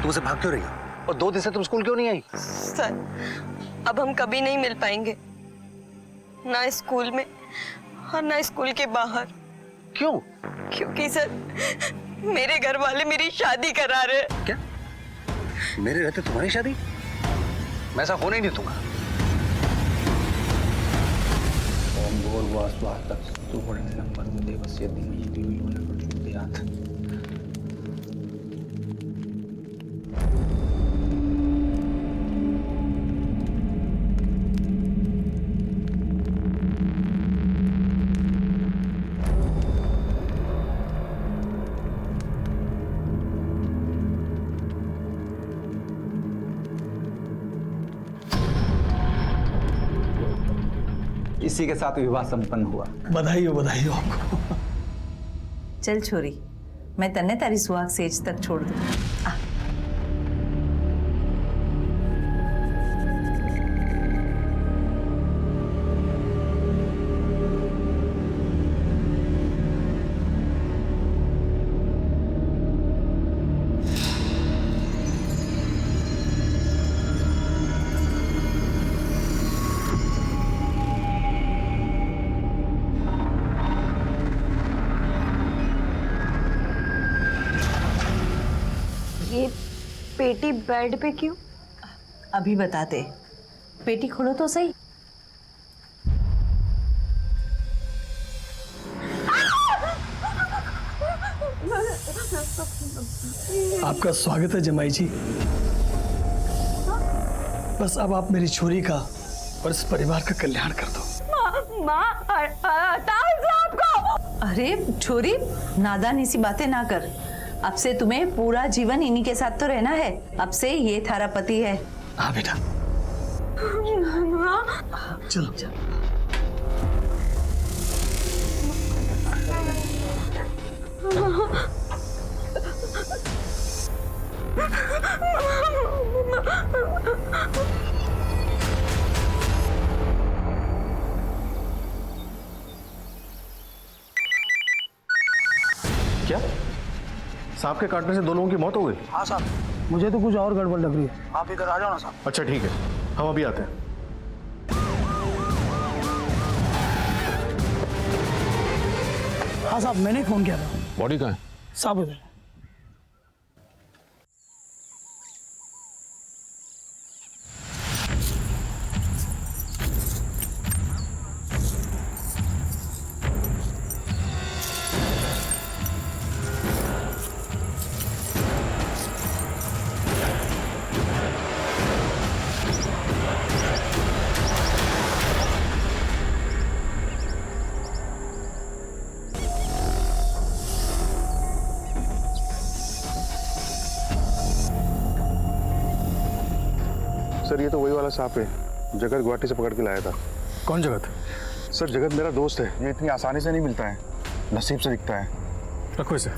उसे भाग क्यों रही हो? और 2 दिन से तुम स्कूल क्यों नहीं आई? सर, अब हम कभी नहीं मिल पाएंगे, ना स्कूल में और ना स्कूल के बाहर। क्यों? क्योंकि सर, मेरे घर वाले मेरी शादी करा रहे हैं। क्या? मेरे रहते तुम्हारी शादी? मैं ऐसा होने ही नहीं दूंगा। इसी के साथ विवाह संपन्न हुआ। बधाई हो आपको। चल छोरी, मैं तन्ने तारी सुहाग सेज तक छोड़ दूं। ये पेटी बेड पे क्यों? अभी बताते, पेटी खोलो तो सही। आपका स्वागत है जमाई जी। बस अब आप मेरी छोरी का और इस परिवार का कल्याण कर दो। अरे छोरी, नादानी सी बातें ना कर। अब से तुम्हें पूरा जीवन इन्हीं के साथ तो रहना है। अब से ये थारा पति है। हाँ बेटा, चलो चलो। क्या? सांप के काटने से 2 लोगों की मौत हो गई? हाँ साहब, मुझे तो कुछ और गड़बड़ लग रही है। आप इधर आ जाओ ना साहब। अच्छा ठीक है, हम अभी आते हैं। हाँ साहब, मैंने फोन किया था। बॉडी कहाँ है? साहब उधर। सर ये तो वही वाला सांप है, जगत गुवाहाटी से पकड़ के लाया था। कौन जगत? सर जगत मेरा दोस्त है, ये इतनी आसानी से नहीं मिलता है, नसीब से दिखता है। रखो इसे।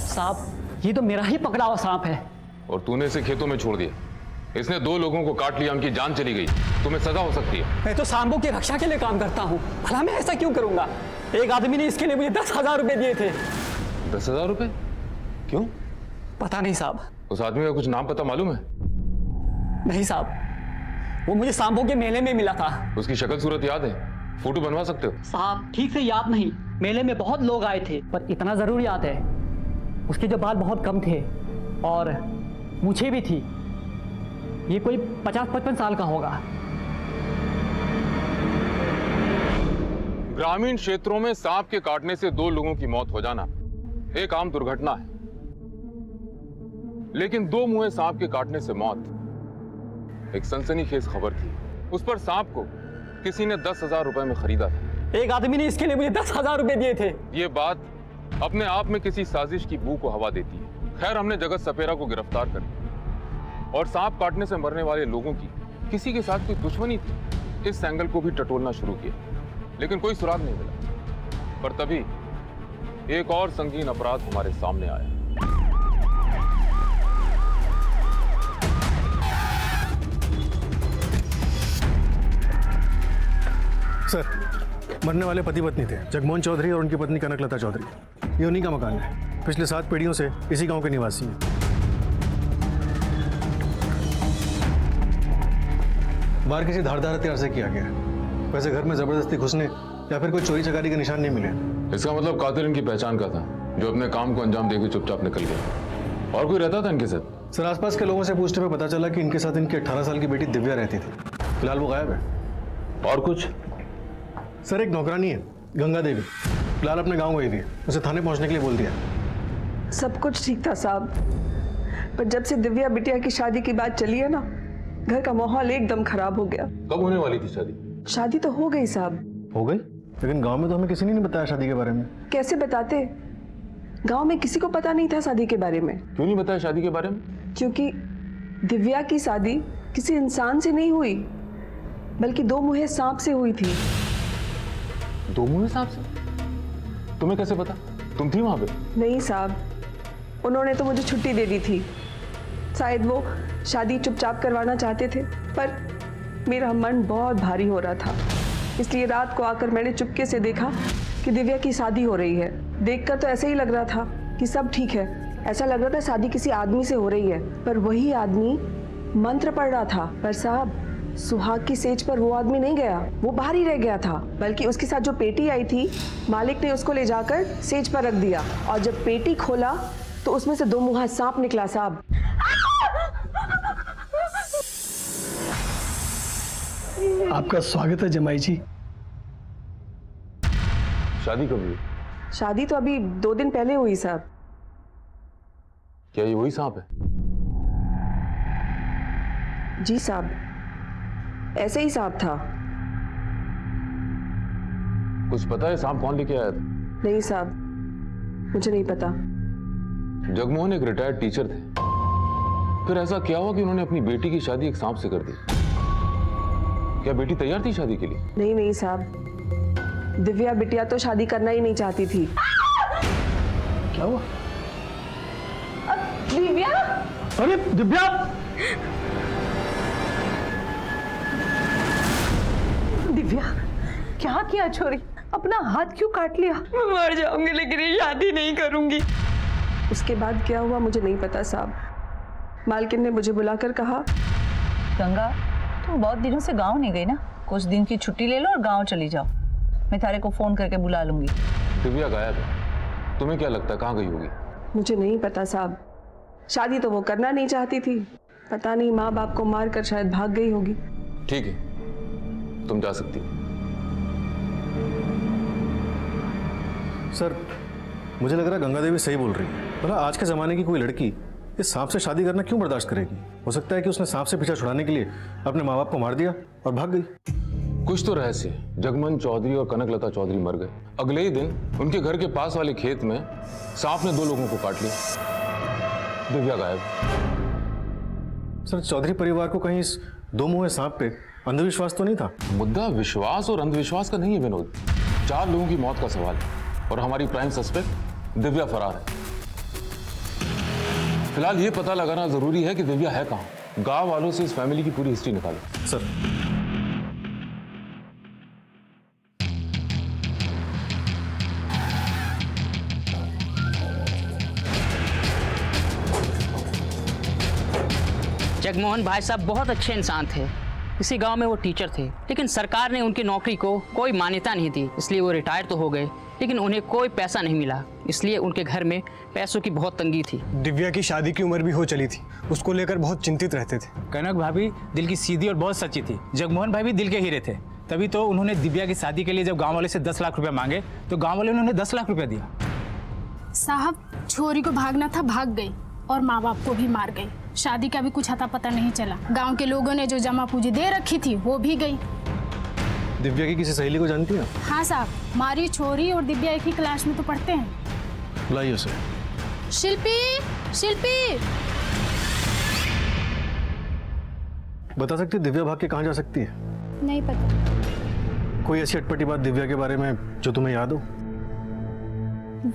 सांप, ये तो मेरा ही पकड़ा हुआ सांप है। और तूने इसे खेतों में छोड़ दिया। इसने 2 लोगों को काट लिया, उनकी जान चली गई। तुम्हें सजा हो सकती है। मैं तो सांपों की रक्षा के लिए काम करता हूँ, भला मैं ऐसा क्यों करूंगा? एक आदमी ने इसके लिए मुझे 10,000 रुपए दिए थे। 10,000 रुपए? क्यों? पता नहीं साहब। उस आदमी का कुछ नाम पता मालूम है? नहीं साहब, वो मुझे सांपों के मेले में मिला था। उसकी शक्ल सूरत याद है? फोटो बनवा सकते हो? साहब ठीक से याद नहीं, मेले में बहुत लोग आए थे, पर इतना जरूर याद है, उसके जो बाल बहुत कम थे और मूछें भी थी। ये कोई 50-55 साल का होगा। ग्रामीण क्षेत्रों में सांप के काटने से 2 लोगों की मौत हो जाना एक आम दुर्घटना है, लेकिन 2 मुंहे सांप के काटने से मौत एक सनसनीखेज खबर थी। उस पर सांप को किसी ने 10,000 रुपए में खरीदा था। एक आदमी ने इसके लिए मुझे 10,000 रुपए दिए थे। ये बात अपने आप में किसी साजिश की बू को हवा देती है। खैर, हमने जगत सपेरा को गिरफ्तार कर लिया और सांप काटने से मरने वाले लोगों की किसी के साथ कोई दुश्मनी थी, इस एंगल को भी टटोलना शुरू किया, लेकिन कोई सुराग नहीं मिला। पर तभी एक और संगीन अपराध हमारे सामने आया। सर, मरने वाले पति पत्नी थे, जगमोहन चौधरी और उनकी पत्नी कनकलता चौधरी। ये उन्हीं का मकान है। पिछले 7 पीढ़ियों से इसी गांव के निवासी हैं। बाहर किसी धारदार हथियार से किया गया है। वैसे घर में जबरदस्ती घुसने या फिर कोई चोरी चकारी के निशान नहीं मिले। इसका मतलब कातिल इनकी पहचान का था, जो अपने काम को अंजाम देकर चुपचाप निकल गया। और कोई रहता था इनके साथ? सर, आसपास के लोगों से पूछने पे पता चला कि इनके साथ इनकी 18 साल की बेटी दिव्या रहती थी। फिलहाल वो गायब है। और कुछ? सर, एक नौकरानी है गंगा देवी, फिलहाल अपने गांव गई थी। उसे थाने पहुंचने के लिए बोल दिया। सब कुछ ठीक था साहब, पर जब से दिव्या बिटिया की शादी की बात चली है ना, घर का माहौल एकदम खराब हो गया। कब होने वाली थी शादी? शादी तो हो गई साहब। हो गई? लेकिन गांव में तो हमें किसी ने नहीं बताया शादी के बारे में। कैसे बताते? गांव में किसी को पता नहीं था शादी के बारे में। क्यों नहीं बताया शादी के बारे में? क्योंकि दिव्या की शादी किसी इंसान से नहीं हुई, बल्कि 2 मुँहे सांप से हुई थी। 2 मुँहे सांप से? तुम्हें कैसे पता? तुम थी वहां पे? नहीं साहब, उन्होंने तो मुझे छुट्टी दे दी थी। शायद वो शादी चुपचाप करवाना चाहते थे, पर मेरा मन बहुत भारी हो रहा था, इसलिए रात को आकर मैंने चुपके से देखा कि दिव्या की शादी हो रही है। देखकर तो ऐसे ही लग रहा था कि सब ठीक है। ऐसा लग रहा था शादी किसी आदमी से हो रही है, पर वही आदमी मंत्र पढ़ रहा था। पर साहब, सुहाग की सेज पर वो आदमी नहीं गया, वो बाहर ही रह गया था। बल्कि उसके साथ जो पेटी आई थी, मालिक ने उसको ले जाकर सेज पर रख दिया, और जब पेटी खोला तो उसमें से 2 मुँहा सांप निकला साहब। आपका स्वागत है जमाई जी। शादी कब हुई? शादी तो अभी 2 दिन पहले हुई साहब। क्या ये वही सांप है? जी साहब, ऐसे ही सांप था। कुछ पता है सांप कौन लेके आया था? नहीं साहब, मुझे नहीं पता। जगमोहन एक रिटायर्ड टीचर थे, फिर ऐसा क्या हुआ कि उन्होंने अपनी बेटी की शादी एक सांप से कर दी? क्या बेटी तैयार थी शादी के लिए? नहीं साहब, दिव्या बिटिया तो शादी करना ही नहीं चाहती थी। क्या हुआ? दिव्या! अरे दिव्या! दिव्या, क्या किया छोरी? अपना हाथ क्यों काट लिया? मैं मर जाऊंगी, लेकिन ये शादी नहीं करूंगी। उसके बाद क्या हुआ मुझे नहीं पता साहब। मालकिन ने मुझे बुलाकर कहा, गंगा, तुम बहुत दिनों से गांव नहीं गई ना, कुछ दिन की छुट्टी ले लो और गांव चली जाओ। मैं तारे को फोन करके बुला लूंगी। दिव्या गायब है, तुम्हें क्या लगता है कहाँ गई होगी? मुझे नहीं पता साहब। शादी तो वो करना नहीं चाहती थी, पता नहीं माँ बाप को मारकर शायद भाग गई होगी। ठीक है, तुम जा सकती हो। सर, मुझे लग रहा है गंगा देवी सही बोल रही है। भला आज के ज़माने की कोई लड़की इस सांप से शादी करना क्यों बर्दाश्त करेगी? हो सकता है कि उसने सांप से पीछा छुड़ाने के लिए अपने माँ बाप को मार दिया और भाग गई। कुछ तो रहस्य है। जगमोहन चौधरी और कनकलता चौधरी मर गए, अगले ही दिन उनके घर के पास वाले खेत में सांप ने 2 लोगों को काट लिया। दिव्या गायब। सर, चौधरी परिवार को कहीं इस 2 मुँहे सांप पे अंधविश्वास तो नहीं था? मुद्दा विश्वास और अंधविश्वास का नहीं है विनोद, 4 लोगों की मौत का सवाल है और हमारी प्राइम सस्पेक्ट दिव्या फरार है। फिलहाल ये पता लगाना जरूरी है कि दिव्या है कहाँ। गांव वालों से इस फैमिली की पूरी हिस्ट्री निकालो। सर, जगमोहन भाई साहब बहुत अच्छे इंसान थे। इसी गांव में वो टीचर थे, लेकिन सरकार ने उनकी नौकरी को कोई मान्यता नहीं दी, इसलिए वो रिटायर तो हो गए, लेकिन उन्हें कोई पैसा नहीं मिला, इसलिए उनके घर में पैसों की बहुत तंगी थी। दिव्या की शादी की उम्र भी हो चली थी, उसको लेकर बहुत चिंतित रहते थे। कनक भाभी दिल की सीधी और बहुत सच्ची थी। जगमोहन भाई भी दिल के हीरे थे, तभी तो उन्होंने दिव्या की शादी के लिए जब गाँव वाले से 10 लाख रुपया मांगे तो गाँव वाले ने उन्हें 10 लाख रुपया दिया। साहब, छोरी को भागना था, भाग गई और माँ बाप को भी मार गई। शादी का भी कुछ अता पता नहीं चला। गांव के लोगों ने जो जमा पूंजी दे रखी थी वो भी गई। दिव्या की किसी सहेली को जानती है? हाँ साहब, हमारी छोरी और दिव्या एक ही क्लास में तो पढ़ते हैं। बुलाइए उसे। शिल्पी, शिल्पी, बता सकती है दिव्या भाग के कहाँ जा सकती है? नहीं पता। कोई ऐसी अटपटी बात दिव्या के बारे में जो तुम्हें याद हो?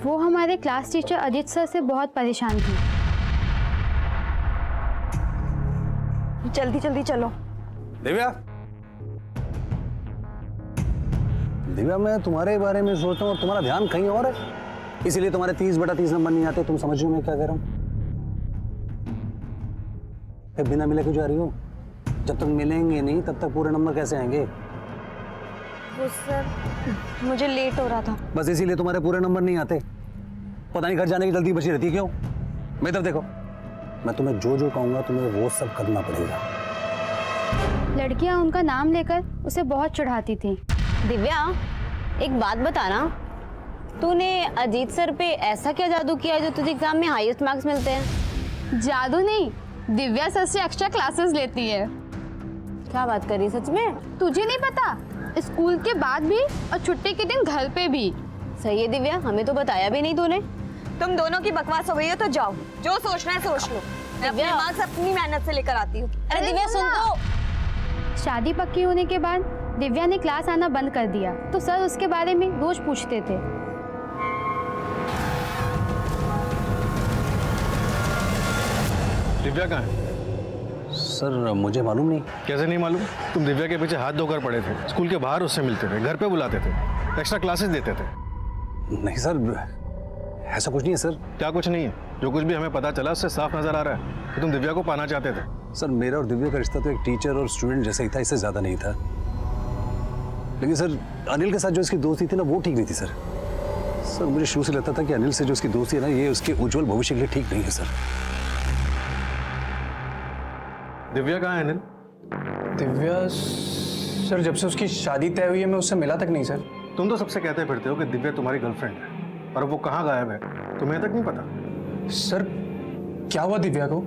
वो हमारे क्लास टीचर अजित सर से बहुत परेशान थी। जल्दी जल्दी चलो। दिव्या, दिव्या, मैं तुम्हारे बारे में सोचता हूँ और तुम्हारा ध्यान कहीं और है, इसीलिए तुम्हारे 30/30 नंबर नहीं आते। तुम समझ रहे हो मैं क्या कह रहा हूँ? बिना मिले क्यों जा रही हो? जब तक मिलेंगे नहीं तब तक पूरे नंबर कैसे आएंगे? वो सर, मुझे लेट हो रहा था। बस इसीलिए तुम्हारे पूरे नंबर नहीं आते। पता नहीं घर जाने की जल्दी बची रहती है क्यों? मेरी तरफ देखो, मैं तुम्हें जो जो कहूंगा तुम्हें वो सब करना पड़ेगा। लड़कियां उनका नाम लेकर उसे बहुत चढ़ाती थी। दिव्या, एक बात बताना, तूने अजीत सर पे ऐसा क्या जादू किया जो तुझे एग्जाम में हाईएस्ट मार्क्स मिलते हैं? जादू नहीं, दिव्या सर से एक्स्ट्रा क्लासेस लेती है। क्या बात कर रही है, सच में? तुझे नहीं पता? स्कूल के बाद भी और छुट्टी के दिन घर पे भी। सही है दिव्या, हमें तो बताया भी नहीं तूने। तुम दोनों की बकवास हो गई है तो जाओ, जो सोचना है सोच लो। मैं अपने मार्क्स अपनी मेहनत से लेकर आती हूँ। अरे दिव्या सुन तो। शादी पक्की होने के बाद दिव्या ने क्लास आना बंद कर दिया, तो सर उसके बारे में रोज पूछते थे। दिव्या कहाँ है? सर मुझे मालूम नहीं। कैसे नहीं मालूम? तुम दिव्या के पीछे हाथ धोकर पड़े थे, स्कूल के बाहर उससे मिलते थे, घर पे बुलाते थे, एक्स्ट्रा क्लासेस देते थे। नहीं सर, ऐसा कुछ नहीं है सर। क्या कुछ नहीं है? जो कुछ भी हमें पता चला उससे साफ नजर आ रहा है कि तुम दिव्या को पाना चाहते थे। सर मेरा और दिव्या का रिश्ता तो एक टीचर और स्टूडेंट जैसा ही था, इससे ज्यादा नहीं था। लेकिन सर अनिल के साथ जो इसकी दोस्ती थी ना वो ठीक नहीं थी सर। सर मुझे शुरू से लगता था कि अनिल से जो इसकी दोस्ती है ना ये उसके उज्जवल भविष्य के लिए ठीक नहीं है सर। दिव्या कहाँ है अनिल? दिव्या सर, जब से उसकी शादी तय हुई है मैं उससे मिला तक नहीं सर। तुम तो सबसे कहते फिरते हो कि दिव्या तुम्हारी गर्लफ्रेंड है, और वो कहाँ गायब है तुम्हें तक नहीं पता। सर क्या हुआ दिव्या को?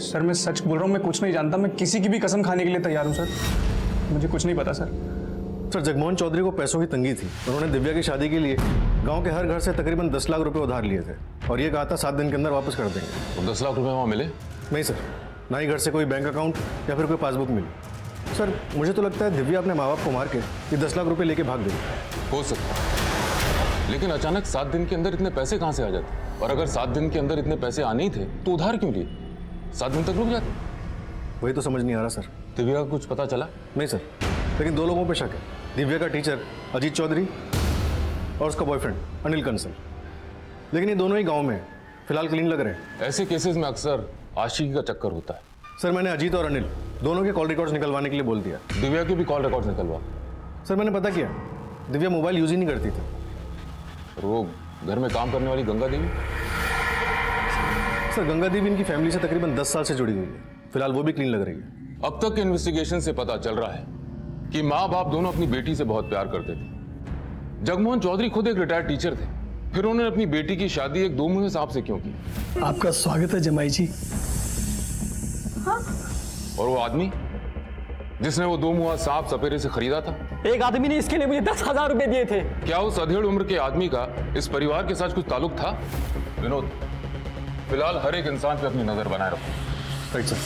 सर मैं सच बोल रहा हूँ, मैं कुछ नहीं जानता। मैं किसी की भी कसम खाने के लिए तैयार हूँ सर, मुझे कुछ नहीं पता सर। सर जगमोहन चौधरी को पैसों की तंगी थी, उन्होंने दिव्या की शादी के लिए गांव के हर घर से तकरीबन 10 लाख रुपए उधार लिए थे और ये कहा था 7 दिन के अंदर वापस कर देंगे। तो 10 लाख रुपए वहाँ मिले? नहीं सर, ना ही घर से कोई बैंक अकाउंट या फिर कोई पासबुक मिली। सर मुझे तो लगता है दिव्या अपने माँ बाप को मार के ये 10 लाख रुपए लेके भाग गई। हो सकता, लेकिन अचानक 7 दिन के अंदर इतने पैसे कहाँ से आ जाते? और अगर 7 दिन के अंदर इतने पैसे आने ही थे तो उधार क्यों लिए? 7 दिन तक रुक जाते। वही तो समझ नहीं आ रहा सर। दिव्या का कुछ पता चला? नहीं सर, लेकिन 2 लोगों पे शक है, दिव्या का टीचर अजीत चौधरी और उसका बॉयफ्रेंड अनिल कंसल। लेकिन ये दोनों ही गाँव में फिलहाल क्लीन लग रहे हैं। ऐसे केसेस में अक्सर आशिकी का चक्कर होता है। सर मैंने अजीत और अनिल दोनों के कॉल रिकॉर्ड्स निकलवाने के लिए बोल दिया। दिव्या के भी कॉल रिकॉर्ड्स निकलवा। सर मैंने पता किया, दिव्या मोबाइल यूज ही नहीं करती थी। और वो घर में काम करने वाली गंगा देवी? सर गंगा देवी इनकी फैमिली से तकरीबन 10 साल से जुड़ी हुई है, फिलहाल वो भी क्लीन लग रही है। अब तक के इन्वेस्टिगेशन से पता चल रहा है कि माँ बाप दोनों अपनी बेटी से बहुत प्यार करते थे। जगमोहन चौधरी खुद एक रिटायर्ड टीचर थे, फिर उन्होंने अपनी बेटी की शादी एक 2 मुँहे सांप से क्यों की? आपका स्वागत है जमाई जी। हाँ? और वो आदमी जिसने वो 2 मुँहा सांप सपेरे से खरीदा था? एक आदमी ने इसके लिए मुझे 10,000 रुपए दिए थे। क्या उस अधेड़ उम्र के आदमी का इस परिवार के साथ कुछ ताल्लुक था? विनोद, फिलहाल हर एक इंसान पे अपनी नजर बनाए रखो। Right sir.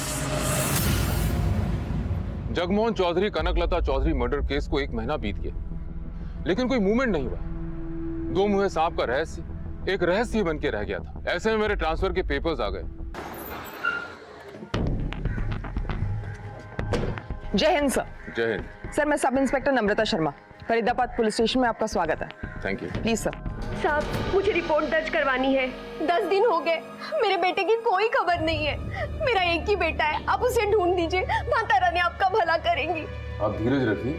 Jagmohan Chaudhary Kanaklata Chaudhary murder case को 1 महीना बीत गया, लेकिन कोई मूवमेंट नहीं हुआ। 2 मुँहे सांप का रहस्य एक रहस्य बन के रह गया था। ऐसे में मेरे ट्रांसफर के पेपर्स आ गए। जय हिंद सर। जय हिंद। सर मैं सब इंस्पेक्टर नम्रता शर्मा, फरीदाबाद पुलिस स्टेशन में आपका स्वागत है। Thank you. Please sir. साहब मुझे रिपोर्ट दर्ज करवानी है। 10 दिन हो गए, मेरे बेटे की कोई खबर नहीं है। मेरा एक ही बेटा है, आप उसे ढूंढ दीजिए, माता रानी आपका भला करेंगी। आप धीरज रखिए,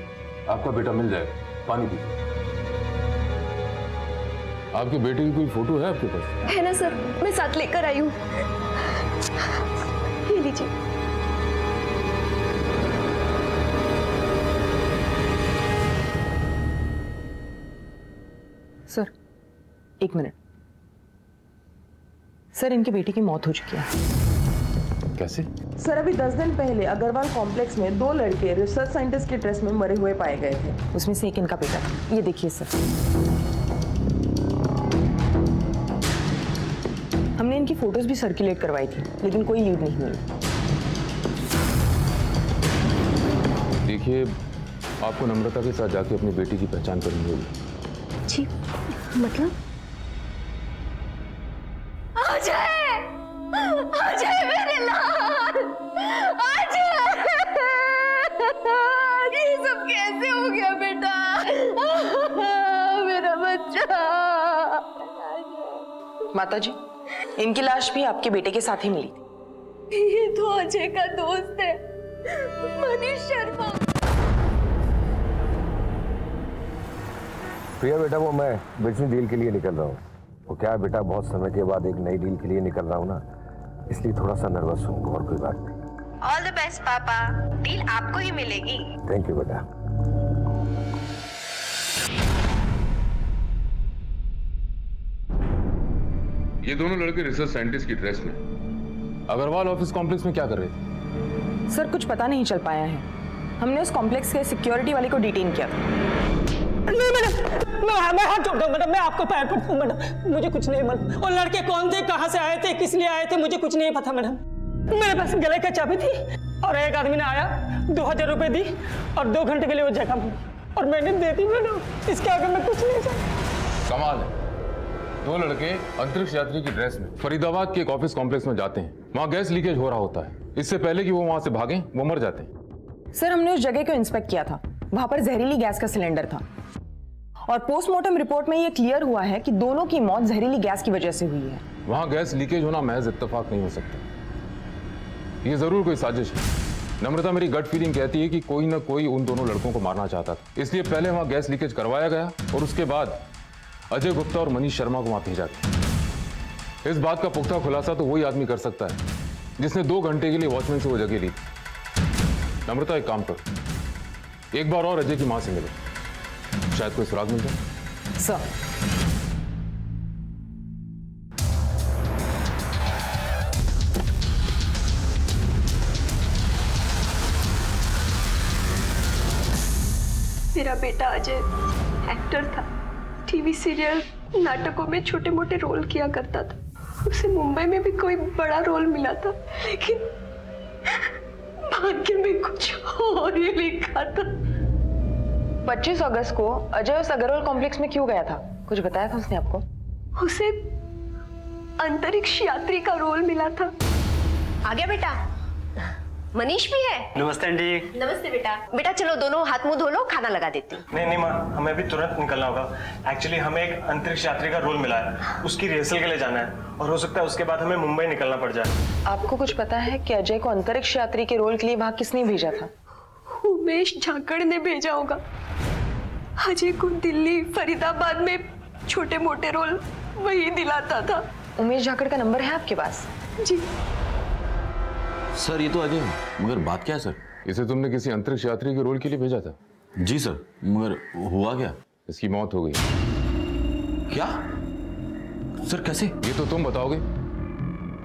आपका बेटा मिल जाएगा। पानी पीजिए। आपके बेटे की कोई फोटो है आपके पास? है ना सर, मैं साथ लेकर आई हूँ। ये लीजिए। Sir 1 minute. सर इनकी बेटी की मौत हो चुकी है। कैसे? सर अभी 10 दिन पहले अग्रवाल कॉम्प्लेक्स में 2 लड़के रिसर्च साइंटिस्ट के ड्रेस में मरे हुए पाए गए थे। उसमें से एक इनका बेटा था। ये देखिए सर। हमने इनकी फोटोज भी सर्कुलेट करवाई थी, लेकिन कोई लीड नहीं मिली। देखिए, आपको नम्रता के साथ जाके अपनी बेटी की पहचान करनी होगी। जी मतलब? अजय! अजय मेरे लाल! अजय! ये सब कैसे हो गया बेटा? माताजी, इनकी लाश भी आपके बेटे के साथ ही मिली थी। ये तो अजय का दोस्त है, मनीष शर्मा। प्रिया बेटा, वो मैं बिजनेस डील के लिए निकल रहा हूँ। वो क्या है बेटा, बहुत समय के बाद एक नई डील के लिए निकल रहा हूँ ना, इसलिए थोड़ा सा नर्वस हूँ, और कोई बात नहीं। ऑल द बेस्ट पापा, डील आपको ही मिलेगी। थैंक यू बेटा। ये दोनों लड़के रिसर्च साइंटिस्ट की ड्रेस में अग्रवाल ऑफिस कॉम्प्लेक्स में क्या कर रहे थे? सर, कुछ पता नहीं चल पाया है। हमने उस कॉम्प्लेक्स के सिक्योरिटी वाले को डिटेन किया था। नहीं मैडम, मैं हाथ जोड़ता हूँ मैडम, मैं आपको पैर पड़ता हूँ मैडम, मुझे कुछ नहीं मालूम। और लड़के कौन थे, कहाँ से आए थे, किस लिए आए थे, मुझे कुछ नहीं पता मैडम। मेरे पास गले का चाबी थी और एक आदमी ने आया, 2000 रुपए दी और 2 घंटे के लिए वो जगह मिली और मैंने दे दी मैडम। इसके आगे मैं कुछ नहीं जानता। कमाल है, 2 लड़के अंतरिक्ष यात्री की ड्रेस में फरीदाबाद के एक ऑफिस कॉम्प्लेक्स में जाते हैं। वहाँ गैस लीकेज हो रहा होता है। इससे पहले कि वो वहाँ से भागें, वो मर जाते हैं। सर, हमने उस जगह को इंस्पेक्ट किया था। वहां पर जहरीली गैस का सिलेंडर था और पोस्टमार्टम रिपोर्ट में ये क्लियर हुआ है कि दोनों की मौत जहरीली गैस की वजह से हुई है। वहाँ गैस लीकेज होना महज इत्तेफाक नहीं हो सकता, ये जरूर कोई साजिश है। नम्रता, मेरी गट फीलिंग कहती है कि कोई ना कोई उन दोनों लड़कों को मारना चाहता था, इसलिए पहले वहाँ गैस लीकेज करवाया गया और उसके बाद अजय गुप्ता और मनीष शर्मा को वहाँ भेजा गया। इस बात का पुख्ता खुलासा तो वही आदमी कर सकता है जिसने 2 घंटे के लिए वॉचमैन से वो जगह ली। नम्रता, एक काम करो, एक बार और अजय की मां से मिलो, शायद कोई सुराग मिल जाए। सर, मेरा बेटा अजय एक्टर था, टीवी सीरियल नाटकों में छोटे मोटे रोल किया करता था। उसे मुंबई में भी कोई बड़ा रोल मिला था, लेकिन भाग्य में कुछ और ही लिखा था। 25 अगस्त को अजय उस अग्रवाल कॉम्प्लेक्स में क्यों गया था, कुछ बताया था उसने आपको? उसे अंतरिक्ष यात्री का रोल मिला था। आ गया बेटा, मनीष भी है। नमस्ते आंटी। नमस्ते बेटा। बेटा चलो दोनों हाथ मुंह धो लो, खाना लगा देती हूँ। नहीं माँ, हमें अभी तुरंत निकलना होगा। एक्चुअली हमें एक अंतरिक्ष यात्री का रोल मिला है, उसकी रिहर्सल के लिए जाना है और हो सकता है उसके बाद हमें मुंबई निकलना पड़ जाए। आपको कुछ पता है कि अजय को अंतरिक्ष यात्री के रोल के लिए वहाँ किसने भेजा था? उमेश झाकड़ ने भेजा होगा। अजय को दिल्ली, फरीदाबाद में छोटे मोटे रोल वही दिलाता था। उमेश झाकड़ का नंबर है आपके पास? जी सर, ये तो अजय है, मगर बात क्या है सर? इसे तुमने किसी अंतरिक्ष यात्री के रोल के लिए भेजा था? जी सर, मगर हुआ क्या? इसकी मौत हो गई। क्या सर, कैसे? ये तो तुम बताओगे,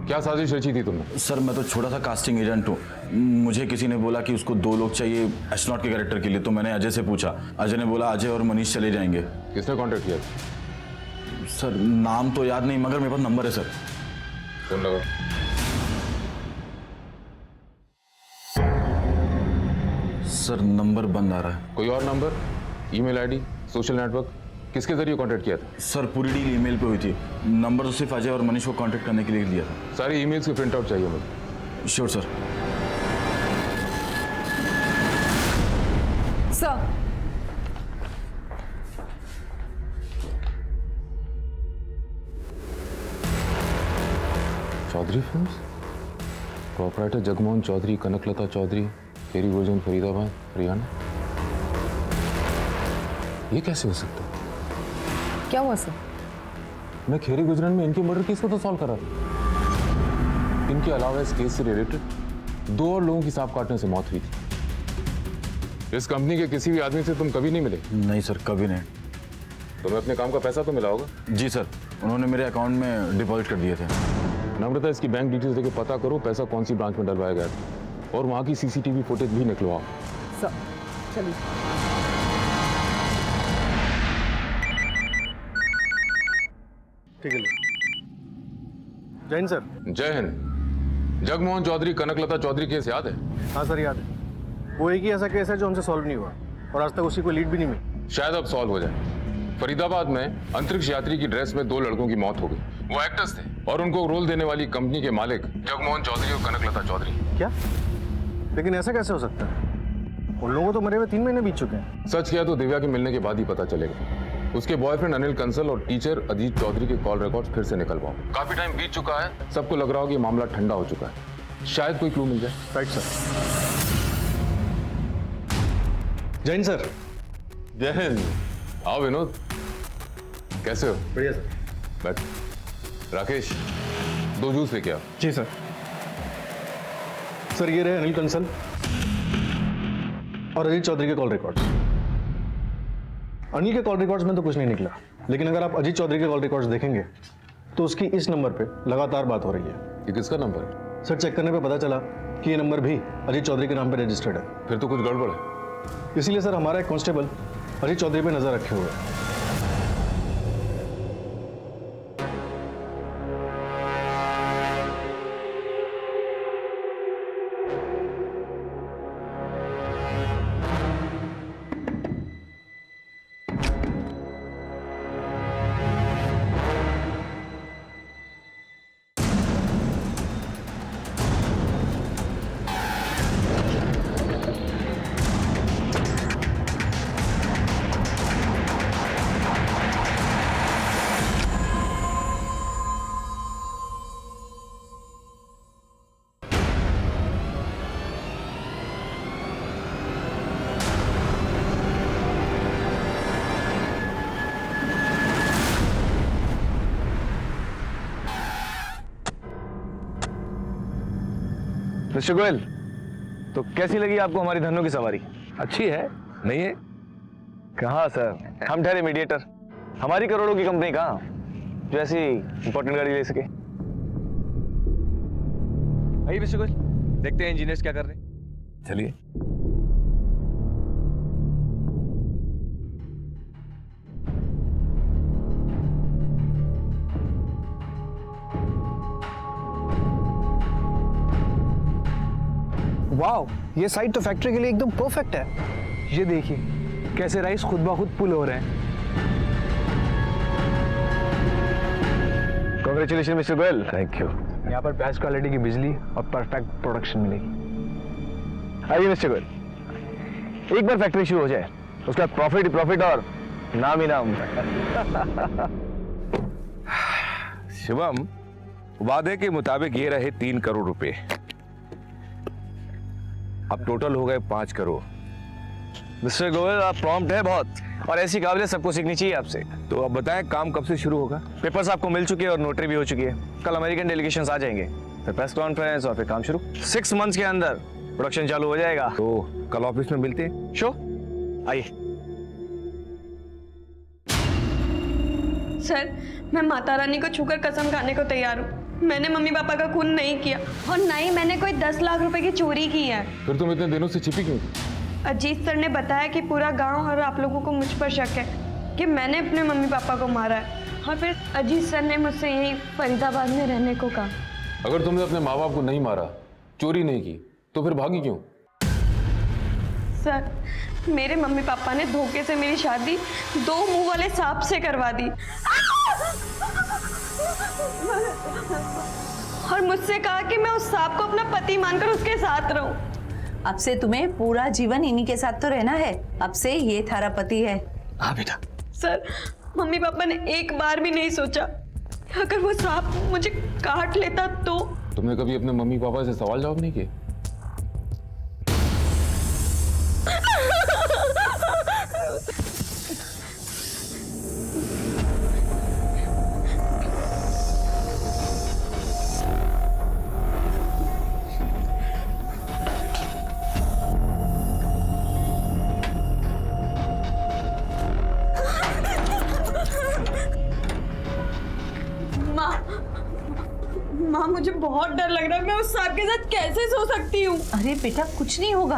क्या साजिश रची थी तुमने? सर, मैं तो छोटा सा कास्टिंग एजेंट हूँ। मुझे किसी ने बोला कि उसको 2 लोग चाहिए एस्ट्रोनॉट के कैरेक्टर के लिए, तो मैंने अजय से पूछा। अजय ने बोला अजय और मनीष चले जाएंगे। किसने कांटेक्ट किया? सर, नाम तो याद नहीं, मगर मेरे पास नंबर है सर। फोन लगाओ। सर, नंबर बंद आ रहा है। कोई और number, email ID, social network, किसके जरिए कांटेक्ट किया था? सर, पूरी डील ईमेल पे हुई थी। नंबर तो सिर्फ अजय और मनीष को कांटेक्ट करने के लिए दिया था। सारी ईमेल्स के प्रिंट आउट चाहिए मुझे। Sure sir. Sir, Chaudhary films, proprietor Jagmohan Chaudhary, Kanaklata Chaudhary, फेरी वर्जन, फरीदाबाद, हरियाणा। ये कैसे हो सकता है? क्या हुआ सर? मैं खेरी गुजरन में इनके मर्डर केस को तो सॉल्व करा था। इनके अलावा इस केस से रिलेटेड 2 और लोगों की सांप काटने से मौत हुई थी। इस कंपनी के किसी भी आदमी से तुम कभी नहीं मिले? नहीं सर, कभी नहीं। तुम्हें अपने काम का पैसा तो मिला होगा? जी सर, उन्होंने मेरे अकाउंट में डिपॉजिट कर दिए थे। नम्रता, इसकी बैंक डिटेल्स देके पता करो पैसा कौन सी ब्रांच में डलवाया गया था और वहाँ की सीसीटीवी फुटेज भी निकलवाओ। सर, चलिए। ठीक है। जय हिंद सर। जय हिंद। जगमोहन चौधरी, कनकलता चौधरी केस याद है? हाँ सर, याद है। वो एक ही ऐसा केस है जो हमसे सॉल्व नहीं हुआ और आज तक उसी को लीड भी नहीं मिली। शायद अब सॉल्व हो जाए। फरीदाबाद में अंतरिक्ष यात्री की ड्रेस में 2 लड़कों की मौत हो गई। वो एक्टर्स थे और उनको रोल देने वाली कंपनी के मालिक जगमोहन चौधरी और कनकलता चौधरी। क्या? लेकिन ऐसा कैसे हो सकता है? उन लोगों को तो मरे हुए 3 महीने बीत चुके हैं। सच किया तो दिव्या के मिलने के बाद ही पता चलेगा। उसके बॉयफ्रेंड अनिल कंसल और टीचर अजीत चौधरी के कॉल रिकॉर्ड्स फिर से निकलवाओ। काफी टाइम बीत चुका है, सबको लग रहा हो कि मामला ठंडा हो चुका है, शायद कोई क्लू मिल जाए। Right sir. जय हिंद सर। जय हिंद। आओ विनोद, कैसे हो? बढ़िया सर। बैठ। राकेश, 2 जूस लेके आओ। जी सर। सर ये रहे अनिल कंसल और अजीत चौधरी के कॉल रिकॉर्ड्स। अनिल के कॉल रिकॉर्ड्स में तो कुछ नहीं निकला, लेकिन अगर आप अजीत चौधरी के कॉल रिकॉर्ड्स देखेंगे तो उसकी इस नंबर पे लगातार बात हो रही है। ये किसका नंबर है? सर चेक करने पे पता चला कि ये नंबर भी अजीत चौधरी के नाम पे रजिस्टर्ड है। फिर तो कुछ गड़बड़ है। इसीलिए सर हमारा एक कांस्टेबल अजीत चौधरी पे नजर रखे हुए है। मिस्टर गोयल, तो कैसी लगी आपको हमारी धन्नो की सवारी? अच्छी है, नहीं है? कहाँ सर, हम ठहरे मीडिएटर, हमारी करोड़ों की कंपनी कहाँ जो ऐसी इंपॉर्टेंट गाड़ी ले सके। आइए मिस्टर गोयल, देखते हैं इंजीनियर्स क्या कर रहे हैं। चलिए। वाओ, ये साइट तो फैक्ट्री के लिए एकदम परफेक्ट है। ये देखिए कैसे राइस खुद ब खुद पुल हो रहे हैं। Congratulation mister Goyal. Thank you. यहाँ पर बेस्ट क्वालिटी की बिजली और परफेक्ट प्रोडक्शन मिलेगी। आइए मिस्टर गोयल, एक बार फैक्ट्री शुरू हो जाए उसके बाद प्रॉफिट ही प्रॉफिट और नाम ही नाम। शिवम, वादे के मुताबिक ये रहे 3 करोड़ रुपए, अब टोटल हो गए 5 करोड़। मिस्टर गोयल, आप प्रॉम्प्ट है बहुत और ऐसी काबिलियत सबको सीखनी चाहिए आपसे। तो अब बताएं काम कब से शुरू होगा? पेपर्स आपको मिल चुके हैं और नोटरी भी हो चुकी है। कल अमेरिकन डेलीगेशंस आ जाएंगे, फिर प्रेस कॉन्फ्रेंस और फिर काम शुरू। 6 मंथ्स के अंदर प्रोडक्शन चालू हो जाएगा। तो कल ऑफिस में मिलते हैं। शो आइए। सर, मैं माता रानी को छूकर कसम खाने को तैयार हूँ, मैंने मम्मी पापा का खून नहीं किया और ना ही मैंने कोई 10 लाख रुपए की चोरी की है। फिर तुम इतने दिनों से छिपी क्यों थी? अजीत सर ने बताया कि पूरा गांव और आप लोगों को मुझ पर शक है कि मैंने अपने मम्मी पापा को मारा है, और फिर अजीत सर ने मुझसे यही फरीदाबाद में रहने को कहा। अगर तुमने अपने माँ बाप को नहीं मारा, चोरी नहीं की, तो फिर भागी क्यों? सर, मेरे मम्मी पापा ने धोखे से मेरी शादी 2 मुंह वाले सांप से करवा दी और मुझसे कहा कि मैं उस सांप को अपना पति मानकर उसके साथ रहूं। अब से तुम्हें पूरा जीवन इन्हीं के साथ तो रहना है। अब से ये थारा पति है। हाँ बेटा। सर, मम्मी पापा ने एक बार भी नहीं सोचा अगर वो सांप मुझे काट लेता तो। तुमने कभी अपने मम्मी पापा से सवाल जवाब नहीं किए? माँ, मुझे बहुत डर लग रहा है, मैं उस सांप के साथ कैसे सो सकती हूँ? अरे बेटा, कुछ नहीं होगा,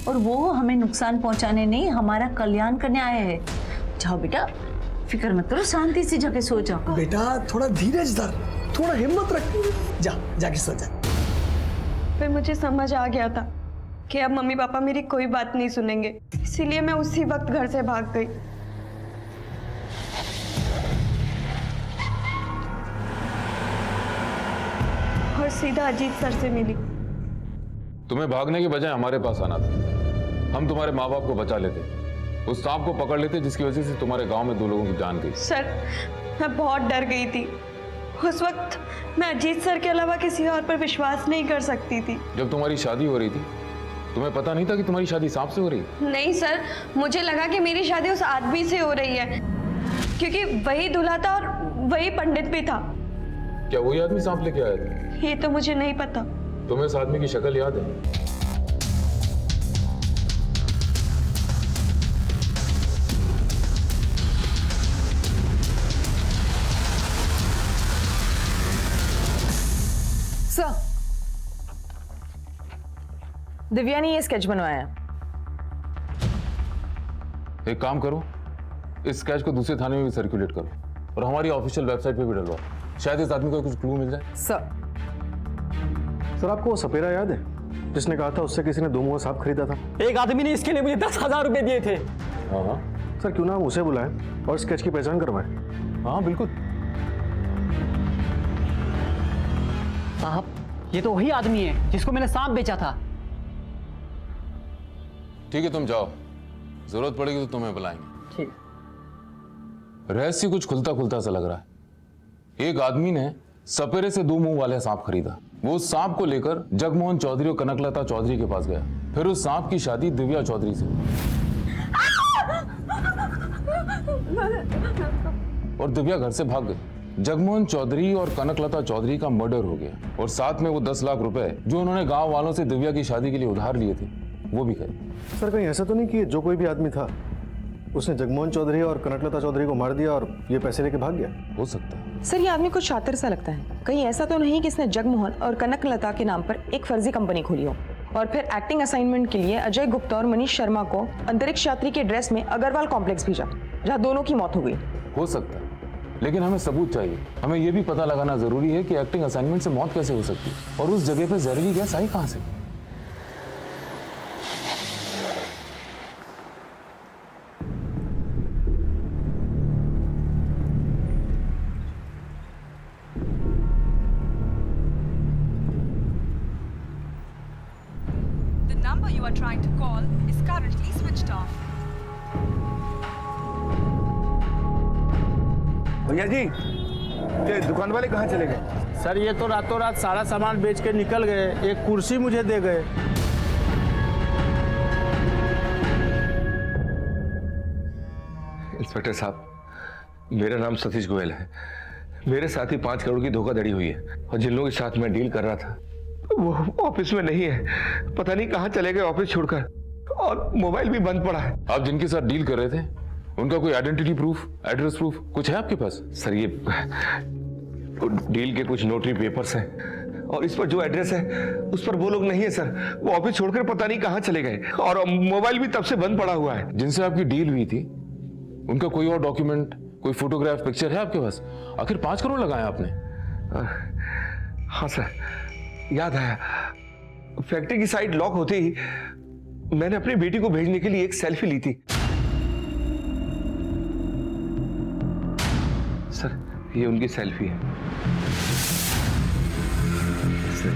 और वो हमें नुकसान पहुंचाने नहीं, हमारा कल्याण करने आए हैं। जाओ बेटा, फिक्र मत करो, शांति से जाके सो जाओ। बेटा थोड़ा धीरज धर, थोड़ा हिम्मत रख, जाके सो जा। फिर मुझे समझ आ गया था कि अब मम्मी पापा मेरी कोई बात नहीं सुनेंगे, इसीलिए मैं उसी वक्त घर से भाग गई। और सीधा अजीत सर से मिली। तुम्हें भागने के बजाय हमारे पास आना था, हम तुम्हारे माँ बाप को बचा लेते। उस सांप को पकड़ लेते जिसकी वजह से तुम्हारे गांव में 2 लोगों की जान गई। सर, मैं बहुत डर गई थी। उस वक्त मैं अजीत सर के अलावा किसी और पर विश्वास नहीं कर सकती थी। जब तुम्हारी शादी हो रही थी तुम्हें पता नहीं था कि तुम्हारी शादी सांप से हो रही है? नहीं सर, मुझे लगा कि मेरी शादी उस आदमी से हो रही है, क्योंकि वही दूल्हा था और वही पंडित भी था। क्या वही आदमी सांप लेके आया था? ये तो मुझे नहीं पता। तुम्हें उस आदमी की शक्ल याद है? सर, दिव्या ने ये स्केच बनवाया है। एक काम करो, इस स्केच को दूसरे थाने में भी सर्कुलेट करो और हमारी ऑफिशियल वेबसाइट पे भी डलवाओ। शायद इस आदमी को कुछ क्लू मिल जाए। सर आपको वो सपेरा याद है जिसने कहा था उससे किसी ने 2 मुंहा सांप खरीदा था? एक आदमी ने इसके लिए मुझे 10,000 रुपए दिए थे। हाँ सर, क्यों ना हम उसे बुलाएं और स्केच की पहचान करवाएं? हाँ बिल्कुल। साहब, ये तो वही आदमी है जिसको मैंने सांप बेचा था। ठीक है, तुम जाओ, जरूरत पड़ेगी तो तुम्हें बुलाएंगे। ठीक। रहस्य कुछ खुलता खुलता सा लग रहा है। एक आदमी ने सपेरे से 2 मुंह वाले सांप खरीदा। वो उस सांप को लेकर जगमोहन चौधरी और कनकलता चौधरी के पास गया। फिर उस सांप की शादी दिव्या चौधरी से हुई और दिव्या घर से भाग गई। जगमोहन चौधरी और कनकलता चौधरी का मर्डर हो गया और साथ में वो 10 लाख रुपए जो उन्होंने गांव वालों से दिव्या की शादी के लिए उधार लिए थे वो भी गए। सर, कहीं ऐसा तो नहीं कि जो कोई भी आदमी था उसने जगमोहन चौधरी और कनकलता चौधरी को मार दिया और ये पैसे लेके भाग गया? हो सकता है। सर, ये आदमी कुछ शातिर सा लगता है। कहीं ऐसा तो नहीं कि इसने जगमोहन और कनकलता के नाम पर एक फर्जी कंपनी खोली हो और फिर एक्टिंग असाइनमेंट के लिए अजय गुप्ता और मनीष शर्मा को अंतरिक्ष यात्री के ड्रेस में अग्रवाल कॉम्प्लेक्स भेजा, जहां दोनों की मौत हो गई। हो सकता है, लेकिन हमें सबूत चाहिए। हमें यह भी पता लगाना जरूरी है कि एक्टिंग असाइनमेंट से मौत कैसे हो सकती है और उस जगह पे जहरीली गैस आई कहां से। number you are trying to call is currently switched off. भैया जी, ये दुकान वाले कहाँ चले गए? सर, ये तो रातों रात सारा सामान बेच के निकल गए। एक कुर्सी मुझे दे गए। इंस्पेक्टर साहब, मेरा नाम सतीश गोयल है। मेरे साथ ही 5 करोड़ की धोखाधड़ी हुई है और जिन लोगों के साथ मैं डील कर रहा था वो ऑफिस में नहीं है। पता नहीं कहाँ चले गए ऑफिस छोड़कर, और मोबाइल भी बंद पड़ा है। आप जिनके साथ डील कर रहे थे उनका कोई आइडेंटिटी प्रूफ, एड्रेस प्रूफ कुछ है आपके पास? सर, ये डील के कुछ नोटरी पेपर्स हैं और इस पर जो एड्रेस है उस पर वो लोग नहीं है सर। वो ऑफिस छोड़कर पता नहीं कहाँ चले गए और मोबाइल भी तब से बंद पड़ा हुआ है। जिनसे आपकी डील हुई थी उनका कोई और डॉक्यूमेंट, कोई फोटोग्राफ, पिक्चर है आपके पास? आखिर 5 करोड़ लगाए आपने। हाँ सर, याद आया। फैक्ट्री की साइट लॉक होते ही मैंने अपनी बेटी को भेजने के लिए एक सेल्फी ली थी। सर, ये उनकी सेल्फी है। सर,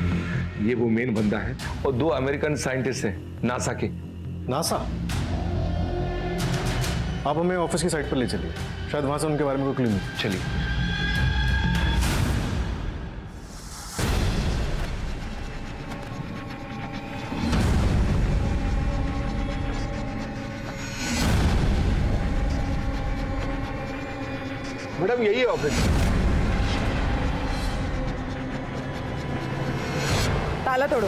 ये वो मेन बंदा है और 2 अमेरिकन साइंटिस्ट हैं नासा के। नासा? आप हमें ऑफिस की साइट पर ले चलिए, शायद वहां से उनके बारे में कोई क्लू मिले। चलिए। मैडम, यही है ऑफिस। ताला तोड़ो।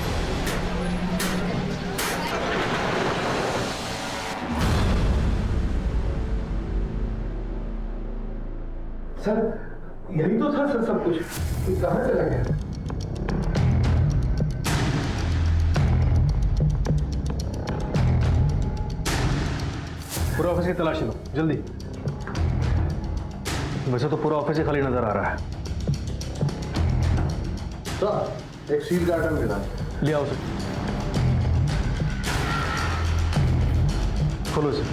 सर, यही तो था सर सब कुछ। कहाँ चला गया? पूरा ऑफिस की तलाशी लो, जल्दी। वैसे तो पूरा ऑफिस ही खाली नजर आ रहा है। सर, एक सील गार्डन मिला, ले आओ सर। खोलो सर।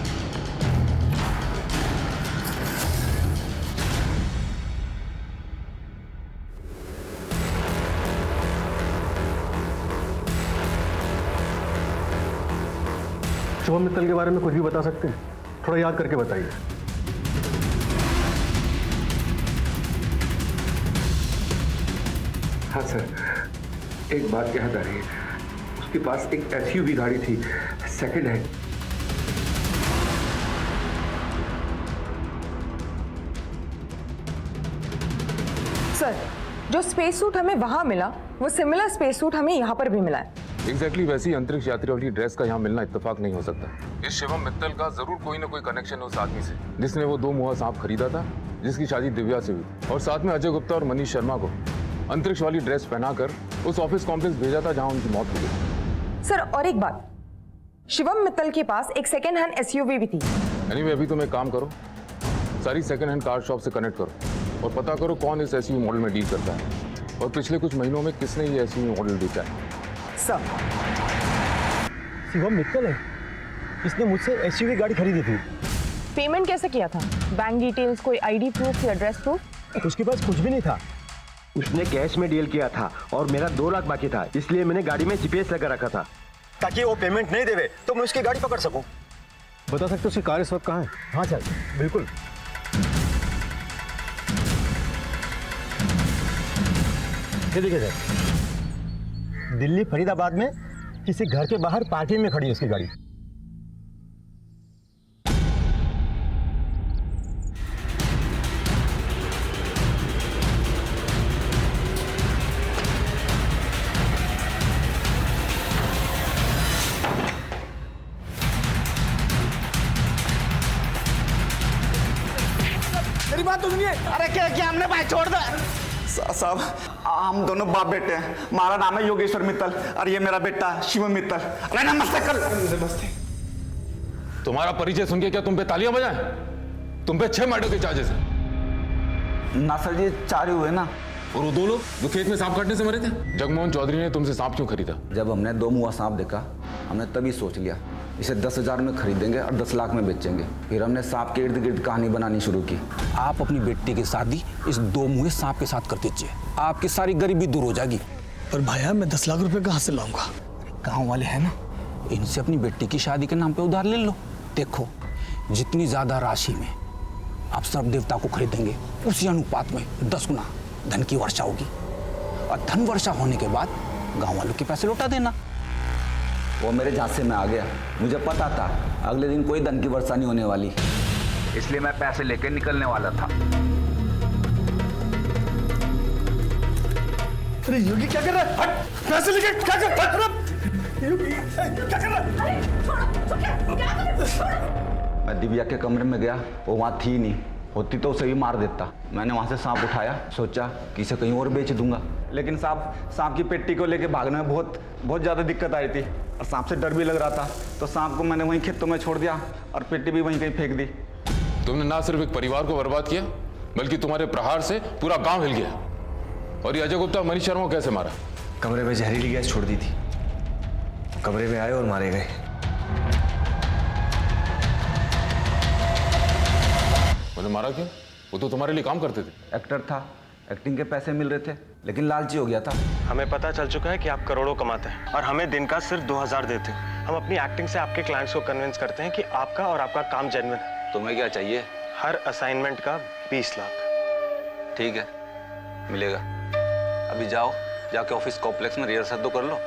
शुभम मित्तल के बारे में कुछ भी बता सकते हैं? थोड़ा याद करके बताइए। हाँ सर, एक बात याद आ रही है, उसके पास एक SUV गाड़ी थी, सेकंड हैंड। सर, जो स्पेस सूट हमें वहां मिला वो सिमिलर स्पेस सूट हमें यहाँ पर भी मिला है। एग्जैक्टली वैसी अंतरिक्ष यात्री वाली ड्रेस का यहाँ मिलना इत्तेफाक नहीं हो सकता। इस शिवम मित्तल का जरूर कोई ना कोई कनेक्शन है उस आदमी से जिसने वो 2 मुहा सांप खरीदा था, जिसकी शादी दिव्या से हुई, और साथ में अजय गुप्ता और मनीष शर्मा को अंतरिक्ष वाली ड्रेस पहनाकर उस ऑफिस कॉम्प्लेक्स भेजा था जहाँ उनकी मौत हुई। सर, और एक बात, शिवम मित्तल के पास एक सेकेंड हैंड SUV भी थी। एनीवे, अभी तुम एक काम करो, सारी सेकेंड हैंड कार शॉप से कनेक्ट करो और पता करो कौन इस SUV मॉडल में डील करता है और पिछले कुछ महीनों में किसने ये SUV मॉडल बेचा है। सर, शिवम मित्तल है, इसने मुझसे SUV गाड़ी खरीदी थी। पेमेंट कैसे किया था? बैंक डिटेल्स, कोई ID प्रूफ या एड्रेस प्रूफ? उसके पास कुछ भी नहीं था। उसने कैश में डील किया था और मेरा 2 लाख बाकी था, इसलिए मैंने गाड़ी में GPS लगा रखा था ताकि वो पेमेंट नहीं देवे तो मैं उसकी गाड़ी पकड़ सकूं। बता सकते हो उसकी कार इस वक्त कहाँ है? हाँ सर, बिल्कुल। ये देखिए सर, दिल्ली फरीदाबाद में किसी घर के बाहर पार्किंग में खड़ी है उसकी गाड़ी। मेरी बात तो सुनिए। अरे क्या हमने भाई छोड़ दे साहब, हम दोनों बाप बेटे हैं। हमारा नाम है योगेश्वर मित्तल और ये मेरा बेटा शिवम मित्तल। अरे नमस्ते कर। नमस्ते। तुम्हारा परिचय सुन के क्या तुम पे तालियां बजाएं? तुम पे 6 मर्डर के चार्जेस हैं। ना सर, ये 4 ही हुए ना। और वो 2 लोग जो खेत में सांप काटने से मरे थे? जगमोहन चौधरी ने तुमसे सांप क्यों खरीदा? जब हमने 2 मुआ सांप देखा, हमने तभी सोच लिया इसे 10,000 में खरीदेंगे और 10 लाख में बेचेंगे। फिर हमने सांप के इर्द गिर्द कहानी बनानी शुरू की। आप अपनी बेटी की शादी इस 2 मुहे सांप के साथ कर दीजिए, आपकी सारी गरीबी दूर हो जाएगी। पर भाया, मैं 10 लाख रुपए कहाँ से लाऊंगा? गांव वाले हैं ना, इनसे अपनी बेटी की शादी के नाम पे उधार ले लो। देखो, जितनी ज्यादा राशि में आप सर्प देवता को खरीदेंगे, उसी अनुपात में 10 गुना धन की वर्षा होगी, और धन वर्षा होने के बाद गांव वालों के पैसे लौटा देना। वो मेरे झांसे में आ गया। मुझे पता था अगले दिन कोई धन की वर्षा नहीं होने वाली, इसलिए मैं पैसे लेकर निकलने वाला था। अरे योगी क्या कर रहा है? हट! पैसे लेके क्या कर रहा है? योगी क्या कर रहा है? मैं दिव्या के कमरे में गया, वो वहाँ थी नहीं, होती तो उसे भी मार देता। मैंने वहाँ से सांप उठाया, सोचा कि इसे कहीं और बेच दूंगा, लेकिन सांप की पेटी को लेके भागने में बहुत ज़्यादा दिक्कत आई थी और सांप से डर भी लग रहा था, तो सांप को मैंने वहीं खेतों में छोड़ दिया और पेटी भी वहीं कहीं फेंक दी। तुमने ना सिर्फ एक परिवार को बर्बाद किया, बल्कि तुम्हारे प्रहार से पूरा गांव हिल गया। और ये अजय गुप्ता और मनीष शर्मा को कैसे मारा? कमरे में जहरीली गैस छोड़ दी थी, कमरे में आए और मारे गए। उन्हें मारा क्यों? वो तो तुम्हारे लिए काम करते थे। एक्टर था, एक्टिंग के पैसे मिल रहे थे, लेकिन लालची हो गया था। हमें पता चल चुका है कि आप करोड़ों कमाते हैं और हमें दिन का सिर्फ 2,000 देते हैं। हम अपनी एक्टिंग से आपके क्लाइंट्स को कन्विंस करते हैं कि आपका और आपका काम जेन्युइन है। तुम्हें क्या चाहिए? हर असाइनमेंट का 20 लाख। ठीक है, मिलेगा। अभी जाओ, जाके ऑफिस कॉम्प्लेक्स में रिहर्सल तो कर लो,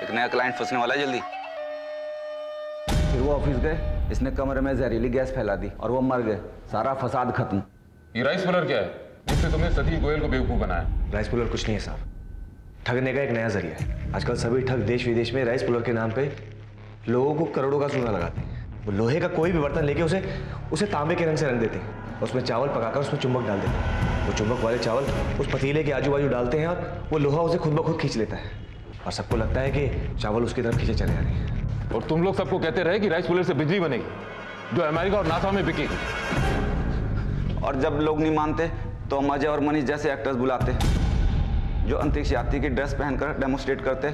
एक नया क्लाइंट फंसने वाला है जल्दी। फिर वो ऑफिस गए, इसने कमरे में जहरीली गैस फैला दी और वो मर गए। सारा फसाद खत्म। ये राइस पुलर क्या है जिससे तुमने सतीश गोयल को बेवकूफ बनाया? राइस पुलर कुछ नहीं है साहब, ठगने का एक नया जरिया है। आजकल सभी ठग देश विदेश में राइस पुलर के नाम पे लोगों को करोड़ों का सोना लगाते हैं। वो लोहे का कोई भी बर्तन लेके उसे तांबे के रंग से रंग देते हैं, उसमें चावल पकाकर उसमें चुम्बक डाल देते हैं। वो चुम्बक वाले चावल उस पतीले के आजू बाजू डालते हैं और वो लोहा उसे खुद ब खुद खींच लेता है और सबको लगता है कि चावल उसकी तरफ खींचे चले जा रहे हैं। और तुम लोग सबको कहते रहे कि राइस पुलर से बिजली बनेगी जो अमेरिका और नासा में बिकेगी। और जब लोग नहीं मानते तो हम अजय और मनीष जैसे एक्टर्स बुलाते जो अंतरिक्ष यात्री की ड्रेस पहनकर डेमोन्स्ट्रेट करते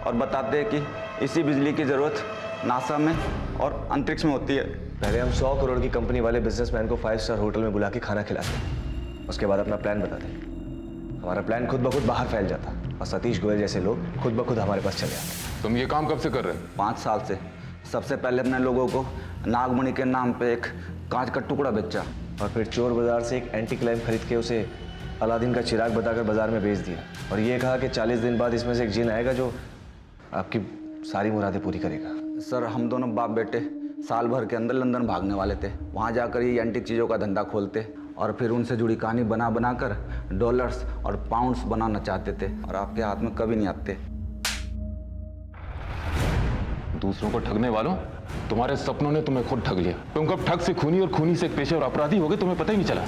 और बताते कि इसी बिजली की जरूरत नासा में और अंतरिक्ष में होती है। पहले हम 100 करोड़ की कंपनी वाले बिजनेसमैन को 5 स्टार होटल में बुला के खाना खिलाते, उसके बाद अपना प्लान बताते। हमारा प्लान खुद ब खुद बाहर फैल जाता और सतीश गोयल जैसे लोग खुद ब खुद हमारे पास चले आते। तुम ये काम कब से कर रहे हो? 5 साल से। सबसे पहले अपने लोगों को नागमणि के नाम पे एक कांच का टुकड़ा बेचा, और फिर चोर बाजार से एक एंटी क्लाइम खरीद के उसे अलादीन का चिराग बताकर बाजार में बेच दिया, और ये कहा कि 40 दिन बाद इसमें से एक जिन आएगा जो आपकी सारी मुरादें पूरी करेगा। सर हम दोनों बाप बेटे साल भर के अंदर लंदन भागने वाले थे। वहाँ जाकर ये एंटीक चीज़ों का धंधा खोलते और फिर उनसे जुड़ी कहानी बना बना कर डॉलर्स और पाउंड्स बनाना चाहते थे, और आपके हाथ में कभी नहीं आते। दूसरों को ठगने वालों, तुम्हारे सपनों ने तुम्हें खुद ठग लिया। तुम कब ठग से खूनी और खूनी से एक पेशेवर अपराधी हो गए, तुम्हें पता ही नहीं चला।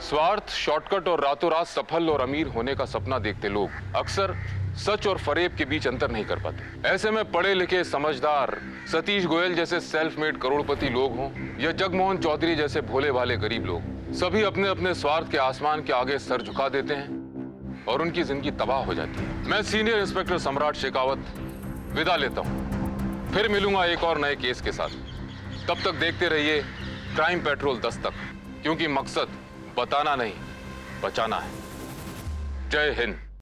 स्वार्थ, शॉर्टकट और रातों रात सफल और अमीर होने का सपना देखते लोग अक्सर सच और फरेब के बीच अंतर नहीं कर पाते। ऐसे में पढ़े लिखे समझदार सतीश गोयल जैसे सेल्फ मेड करोड़पति लोग हों या जगमोहन चौधरी जैसे भोले भाले गरीब लोग, सभी अपने अपने स्वार्थ के आसमान के आगे सर झुका देते हैं और उनकी जिंदगी तबाह हो जाती है। मैं सीनियर इंस्पेक्टर सम्राट शेखावत विदा लेता हूं, फिर मिलूंगा एक और नए केस के साथ। तब तक देखते रहिए क्राइम पेट्रोल 10 तक, क्योंकि मकसद बताना नहीं बचाना है। जय हिंद।